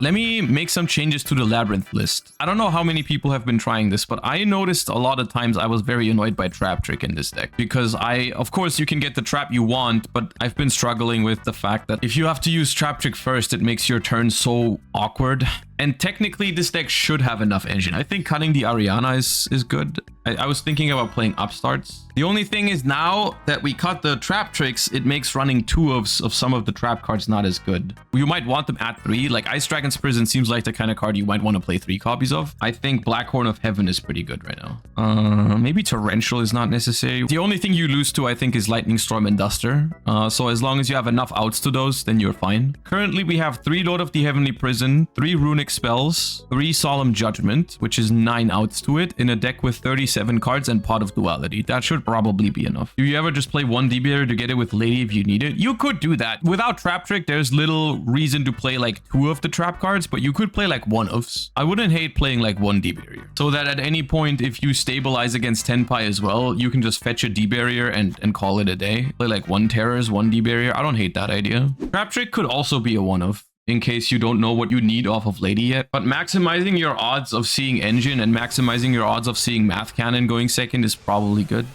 Let me make some changes to the Labyrinth list. I don't know how many people have been trying this, but I noticed a lot of times I was very annoyed by Trap Trick in this deck. Because of course, you can get the trap you want, but I've been struggling with the fact that if you have to use Trap Trick first, it makes your turn so awkward. And technically, this deck should have enough engine. I think cutting the Ariana is good. I was thinking about playing upstarts. The only thing is now that we cut the trap tricks, it makes running 2 of some of the trap cards not as good. You might want them at 3. Like Ice Dragon's Prison seems like the kind of card you might want to play 3 copies of. I think Blackhorn of Heaven is pretty good right now. Maybe Torrential is not necessary. The only thing you lose to, I think, is Lightning Storm and Duster. So as long as you have enough outs to those, then you're fine. Currently, we have 3 Lord of the Heavenly Prison, 3 Runic Spells, 3 Solemn Judgment, which is 9 outs to it, in a deck with 37 cards and Pot of Duality. That should probably be enough. Do you ever just play 1 DBR to get it with Lady if you need it? You could do that. Without Trap Trick, there's little reason to play like 2 of the trap cards, but you could play like 1 ofs. I wouldn't hate playing like 1 D-Barrier. So that at any point, if you stabilize against Tenpai as well, you can just fetch a D-Barrier and call it a day. Play like 1 Terrors, 1 D-Barrier. I don't hate that idea. Trap Trick could also be a 1-off, in case you don't know what you need off of Lady yet. But maximizing your odds of seeing Engine and maximizing your odds of seeing Math Cannon going second is probably good.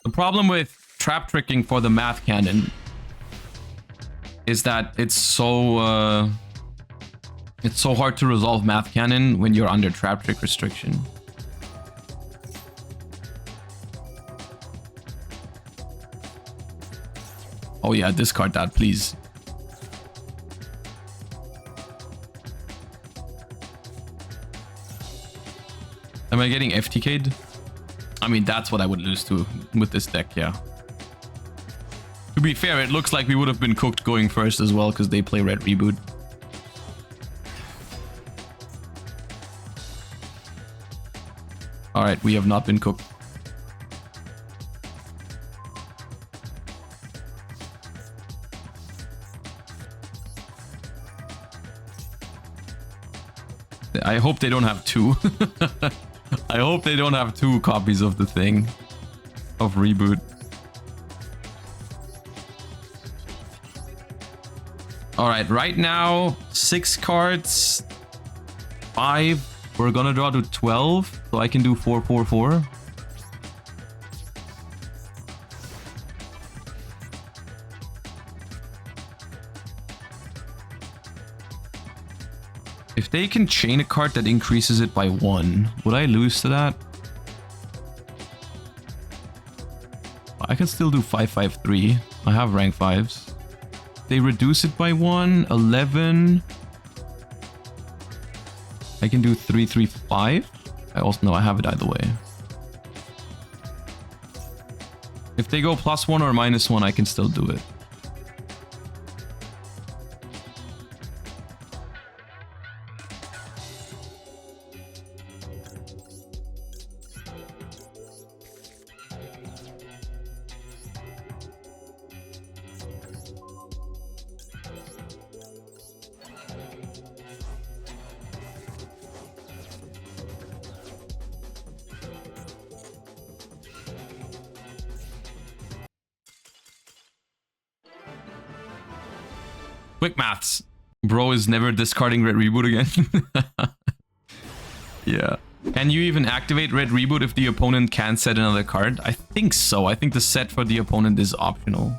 The problem with trap tricking for the Math Cannon is that it's so hard to resolve Math Cannon when you're under trap trick restriction. Oh yeah, discard that, please. Am I getting FTK'd? I mean, that's what I would lose to with this deck, yeah. To be fair, it looks like we would have been cooked going first as well because they play Red Reboot. Alright, we have not been cooked. I hope they don't have 2. I hope they don't have 2 copies of the thing. Of Reboot. Alright, right now, 6 cards. 5. We're gonna draw to 12. So I can do 4, 4, 4. If they can chain a card that increases it by 1, would I lose to that? I can still do 5, 5, 3. I have rank 5s. They reduce it by 1, 11. I can do 3, 3, 5. I also know I have it either way. If they go +1 or -1, I can still do it. Quick maths. Bro is never discarding Red Reboot again. Yeah. Can you even activate Red Reboot if the opponent can't set another card? I think so. I think the set for the opponent is optional.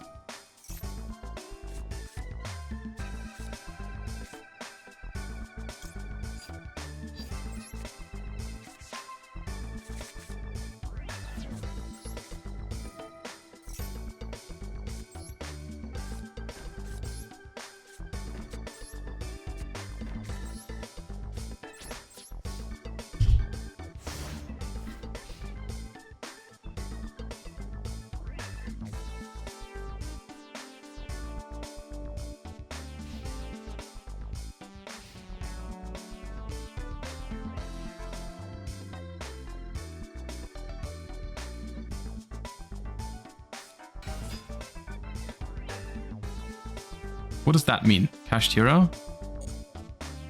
What does that mean? Kashtira?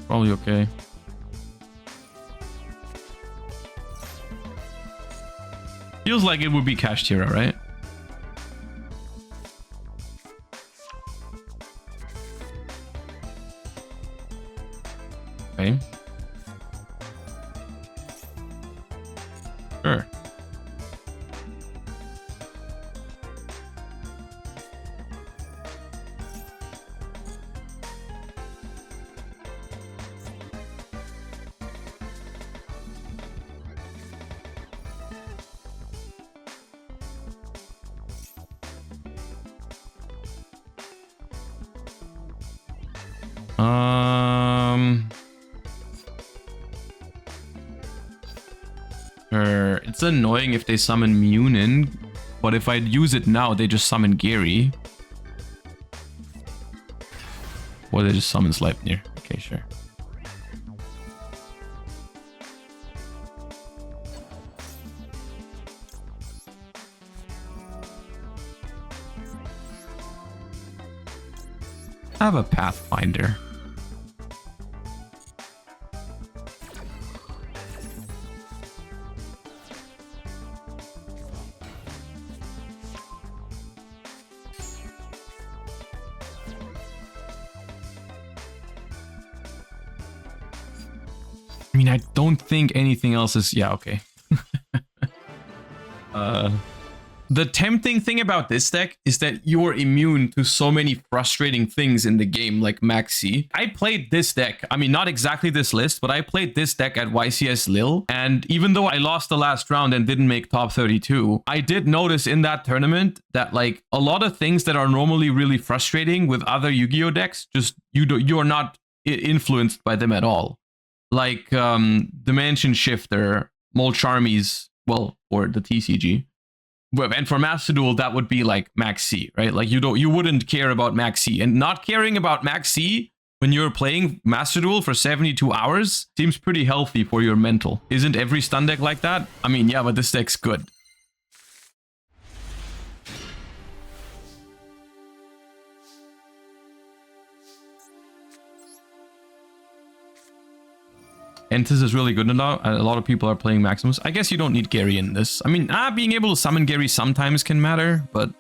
Probably okay. Feels like it would be Kashtira, right? Okay. Sure. It's annoying if they summon Munin, but if I use it now, they just summon Gary. Or they just summon Sleipnir. Okay, sure. I have a Pathfinder. I mean, I don't think anything else is... Yeah, okay. The tempting thing about this deck is that you're immune to so many frustrating things in the game, like Maxi. I played this deck. I mean, not exactly this list, but I played this deck at YCS Lille. And even though I lost the last round and didn't make top 32, I did notice in that tournament that like a lot of things that are normally really frustrating with other Yu-Gi-Oh decks, just you're not influenced by them at all. Like Dimension Shifter, Molcharmies, well, or the TCG. And for Master Duel, that would be like Max C, right? Like you wouldn't care about Max C. And not caring about Max C when you're playing Master Duel for 72 hours seems pretty healthy for your mental. Isn't every stun deck like that? I mean, yeah, but this deck's good. Entis is really good now. A lot of people are playing Maximus. I guess you don't need Gary in this. I mean, being able to summon Gary sometimes can matter, but...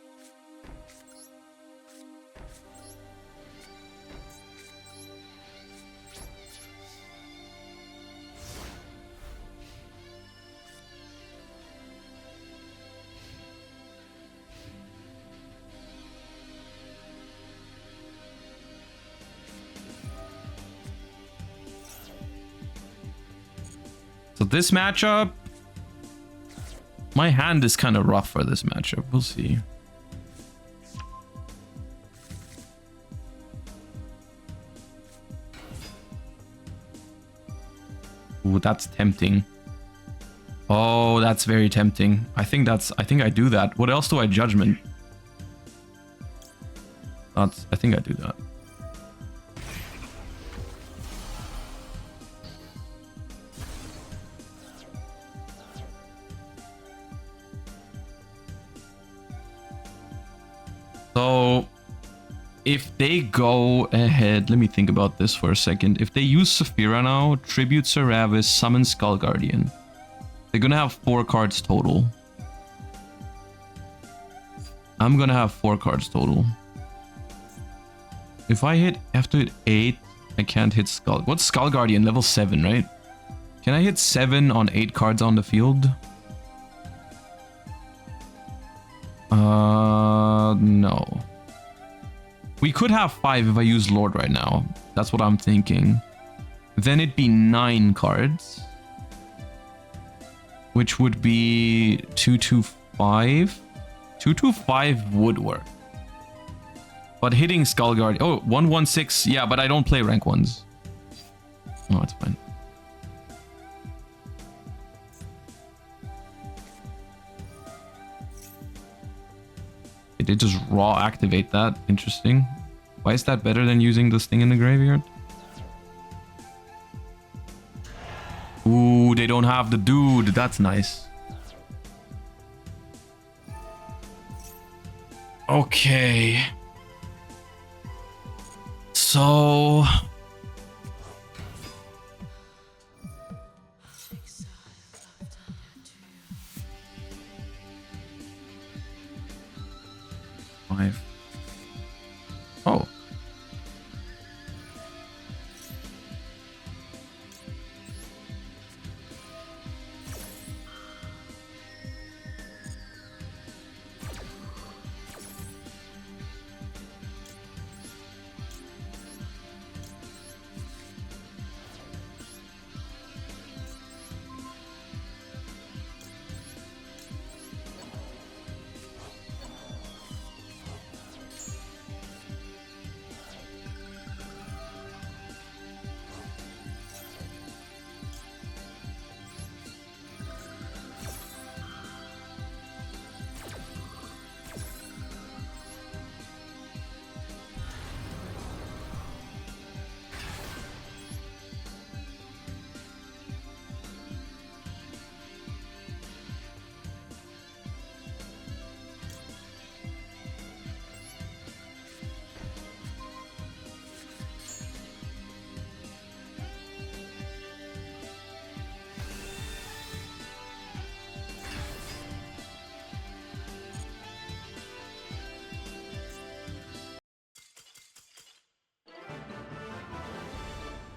So this matchup, my hand is kind of rough for this matchup. We'll see. Ooh, that's tempting. Oh, that's very tempting. I think I do that. What else do I judgment? I think I do that. So, if they go ahead, let me think about this for a second. If they use Saphira now, Tribute Seravis, Summon Skull Guardian, they're gonna have 4 cards total. I'm gonna have 4 cards total. If I have to hit 8, I can't hit Skull. What's Skull Guardian? Level 7, right? Can I hit 7 on 8 cards on the field? No. We could have 5 if I use Lord right now. That's what I'm thinking. Then it'd be 9 cards. Which would be 225. 225 would work. But hitting Skull Guard... Oh, 116. Yeah, but I don't play rank 1s. No, it's fine. They just raw activate that. Interesting. Why is that better than using this thing in the graveyard? Ooh, they don't have the dude. That's nice. Okay. So... Oh.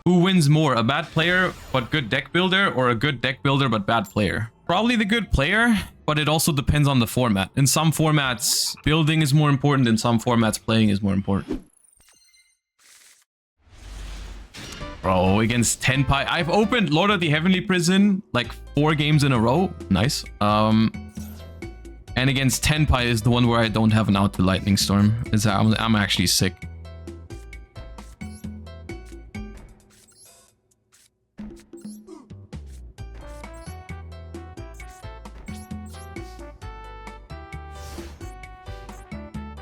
Who wins more, a bad player but good deck builder, or a good deck builder but bad player? Probably the good player, but it also depends on the format. In some formats, building is more important. In some formats, playing is more important. Bro, against Tenpai. I've opened Lord of the Heavenly Prison like 4 games in a row. Nice. And against Tenpai is the one where I don't have an out to Lightning Storm. I'm actually sick.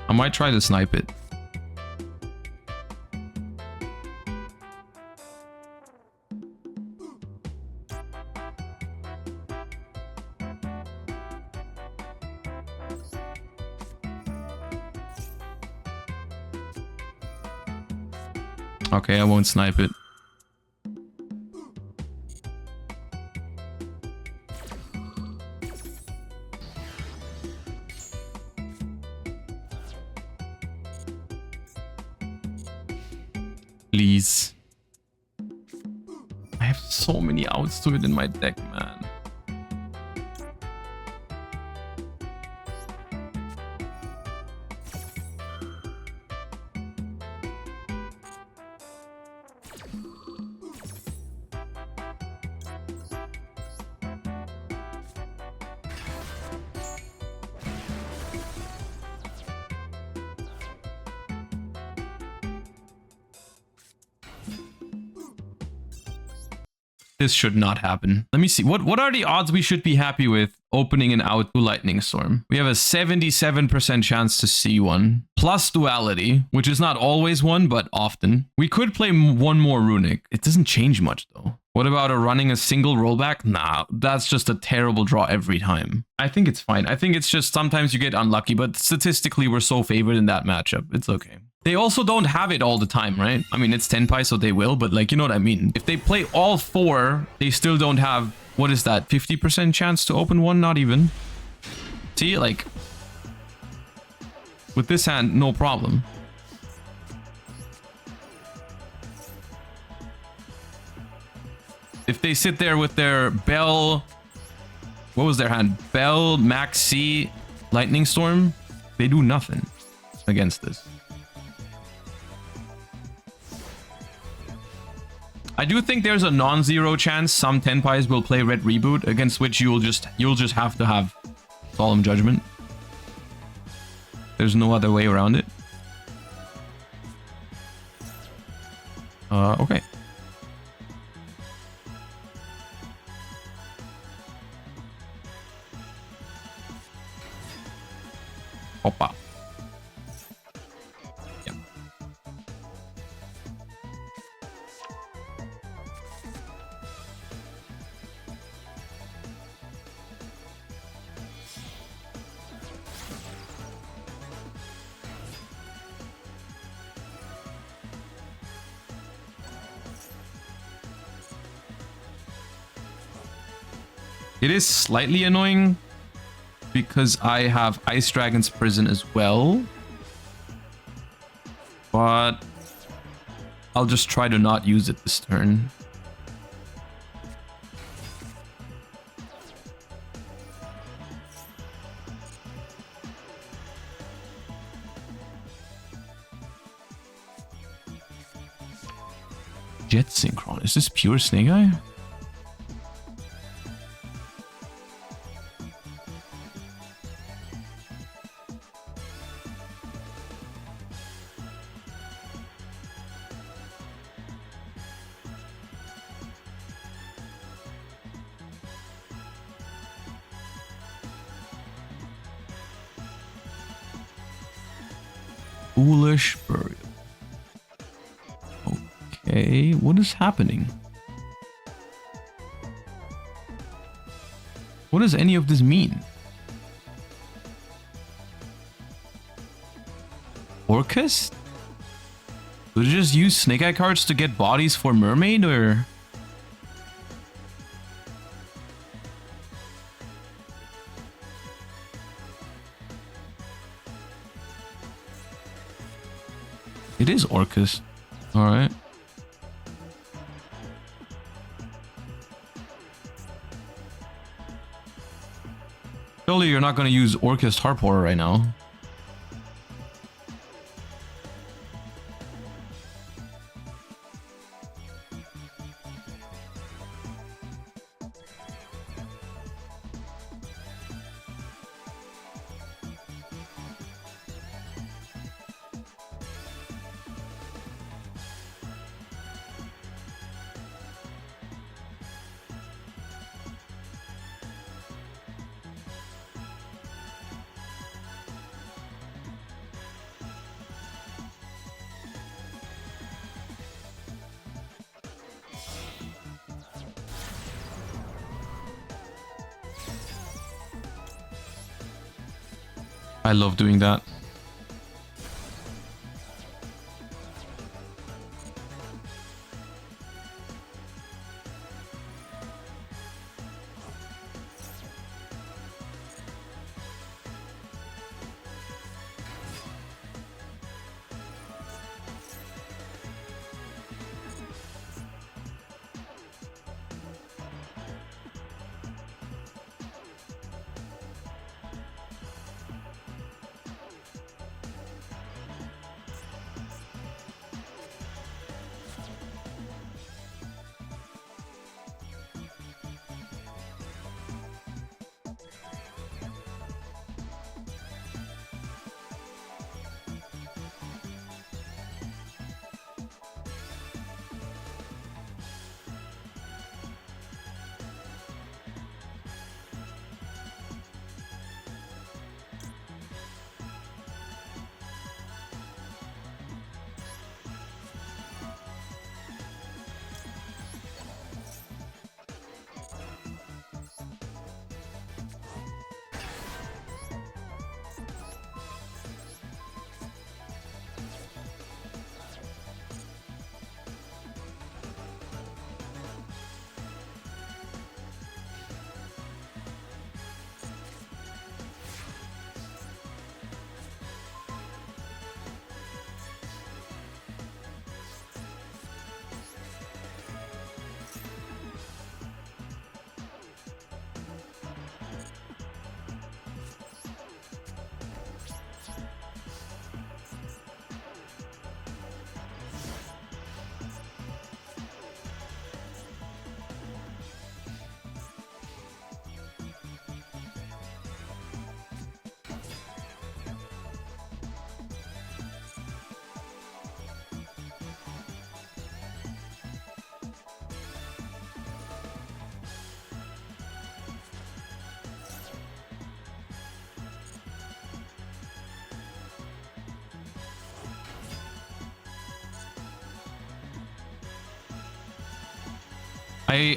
I might try to snipe it. Okay, I won't snipe it. Please. I have so many outs to it in my deck, man. This should not happen. Let me see. What are the odds we should be happy with opening an out to Lightning Storm? We have a 77% chance to see one. Plus duality, which is not always one, but often. We could play one more runic. It doesn't change much though. What about running a single rollback? Nah, that's just a terrible draw every time. I think it's fine. I think it's just sometimes you get unlucky, but statistically we're so favored in that matchup. It's okay. They also don't have it all the time, right? I mean, it's Tenpai, so they will, but like, you know what I mean? If they play all 4, they still don't have, what is that, 50% chance to open one? Not even. See, like, with this hand, no problem. If they sit there with their Bell, what was their hand? Bell, Max C, Lightning Storm, they do nothing against this. I do think there's a non-zero chance some Tenpais will play Red Reboot, against which you'll just have to have Solemn Judgment. There's no other way around it. Okay. Hoppa. Yep. It is slightly annoying because I have Ice Dragon's Prison as well. But I'll just try to not use it this turn. Jet Synchron. Is this pure Snake Eye? Foolish Burial. Okay, what is happening? What does any of this mean? Orcust? Would you just use Snake Eye cards to get bodies for Mermaid, or...? It is Orcust. Alright. Surely you're not going to use Orcust Harp Horror right now. I love doing that.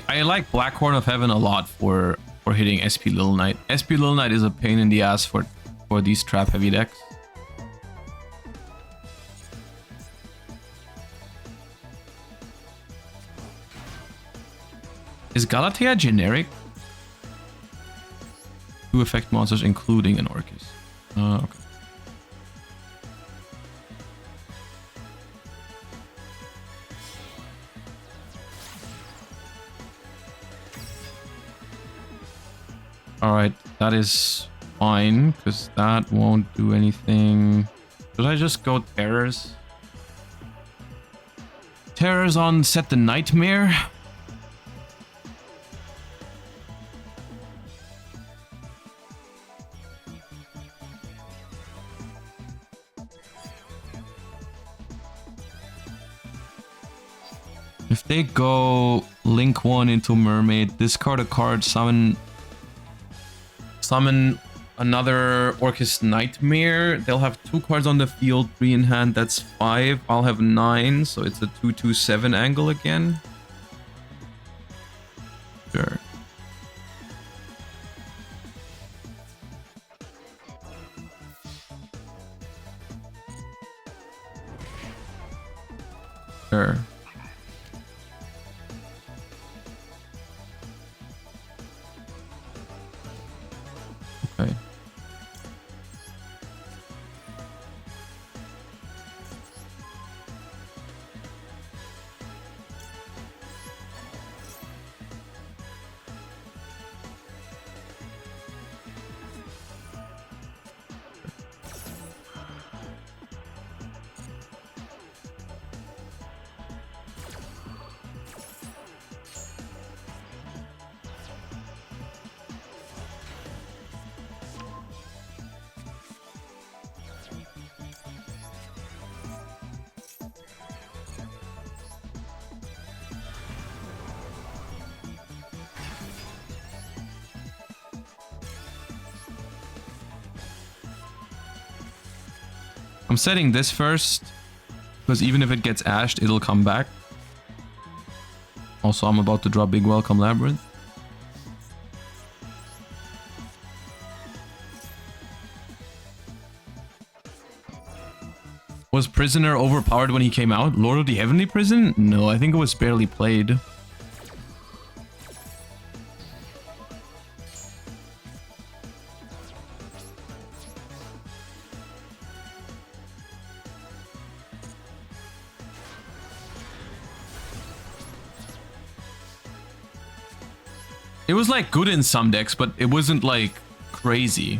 I like Black Horn of Heaven a lot for hitting SP Little Knight. SP Little Knight is a pain in the ass for these trap heavy decks. Is Galatea generic? Two effect monsters including an Orcust. Okay. Alright, that is fine, because that won't do anything. Should I just go Terrors? Terrors on Set the Nightmare? If they go Link 1 into Mermaid, discard a card, summon another Orcust Nightmare. They'll have 2 cards on the field, 3 in hand. That's 5. I'll have 9, so it's a 2/2/7 angle again. Sure. Sure. Okay. I'm setting this first, because even if it gets ashed, it'll come back. Also, I'm about to draw Big Welcome Labyrinth. Was Prisoner overpowered when he came out? Lord of the Heavenly Prison? No, I think it was barely played. It was like good in some decks, but it wasn't like crazy.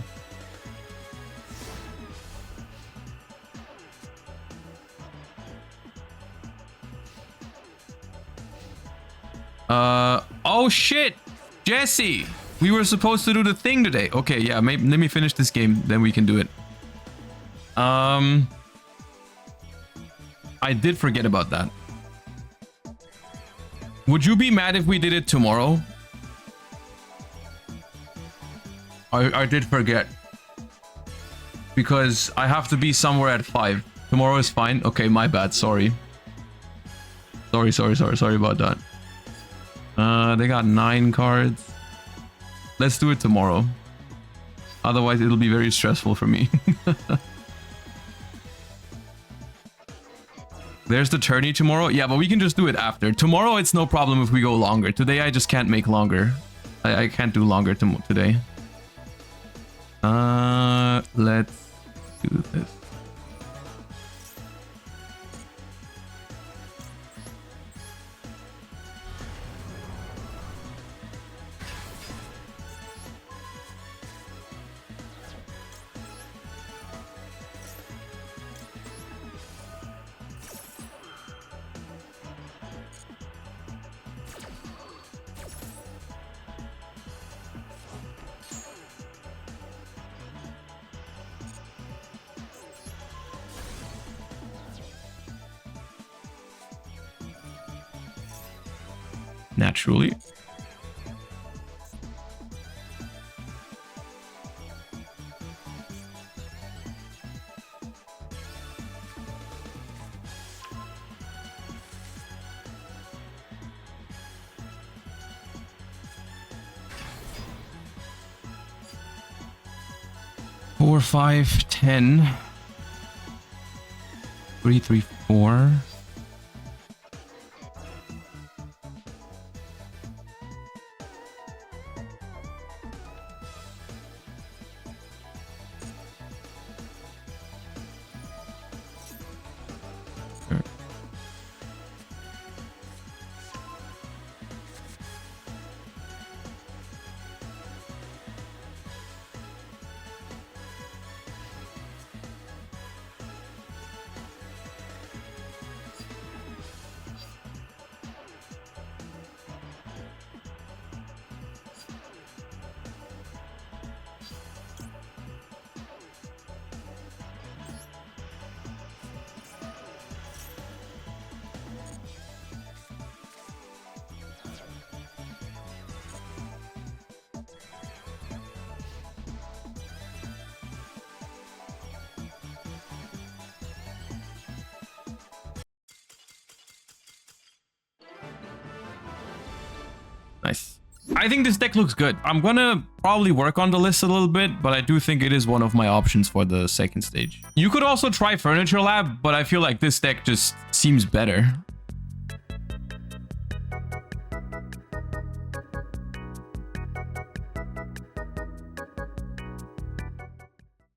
Oh shit, Jesse, we were supposed to do the thing today. Okay, yeah, maybe let me finish this game, then we can do it. I did forget about that. Would you be mad if we did it tomorrow? I did forget. Because I have to be somewhere at 5. Tomorrow is fine. Okay, my bad. Sorry. Sorry about that. They got 9 cards. Let's do it tomorrow. Otherwise, it'll be very stressful for me. There's the tourney tomorrow. Yeah, but we can just do it after. Tomorrow, it's no problem if we go longer. Today, I just can't make longer. I can't do longer today. Let's do this. Naturally. Four, 5, 10. 3, 3, 4. Nice. I think this deck looks good. I'm gonna probably work on the list a little bit, but I do think it is one of my options for the second stage. You could also try Furniture Lab, but I feel like this deck just seems better.